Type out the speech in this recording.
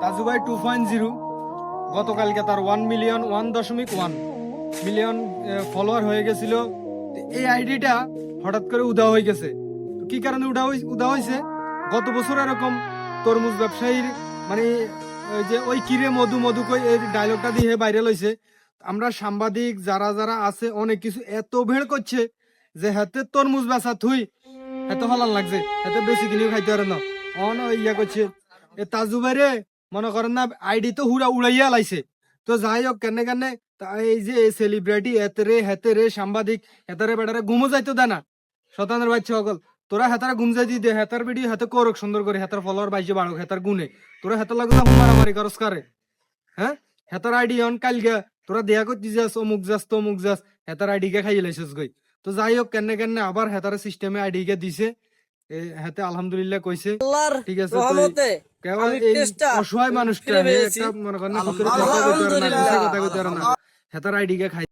তাজু ভাই 2.0 গতকালকে তার 1.1 মিলিয়ন ফলোয়ার হয়ে গেছিল। এই আইডিটা হঠাৎ করে উদা হয়ে গেছে। তো কি কারণে উদা হয়েছে? গত বছর এরকম তরমুজ ব্যবসায়ীর মানে ওই যে ওই কিরে মধু মধু কই এই ডায়লগটা দিয়ে ভাইরাল হয়েছে। আমরা সাংবাদিক যারা যারা আছে অনেক কিছু এত ভিড় করছে যে হাতে তরমুজ বেচা থুই এত হলান লাগছে, এত বেশি কিনেও খাইতে পারে না। অন ইয়া করছে এ তাজু ভাইরে মনে করেন না আইডি তো হুড়া উড়াইয়া লাইছে। তো যাই হোক কেনে কেনে এই যে সেলিব্রিটি এতরে হেতেরে সাংবাদিক হেতারে বেটারে ঘুমো যাইতো দেয় না। শতানের বাচ্চা সকল তোরা হেতারা ঘুম যাই দে, হেতার ভিডিও হাতে করক সুন্দর করে, হেতার ফলোয়ার বাইশে বাড়ক, হেতার গুনে তোরা হেতার লাগে না মারামারি করস কারে। হ্যাঁ, হেতার আইডি অন কালকে তোরা দেয়া করতে যাস অমুক যাস তমুক যাস, হেতার আইডি কে খাইয়ে লাইছিস গই। তো যাই হোক কেনে কেনে আবার হেতার সিস্টেমে আইডি কে দিছে। হাতে আলহামদুলিল্লাহ কইছে আল্লাহর ঠিক আছে। তো রহমতে কেবল আমি এই টেস্টটা অসহায় মানুষটা ফিরে পেয়েছি। একটা মনে করেন না কথা কইতে পারে না, কথা কইতে পারে না, হেতার আইডি কে খাই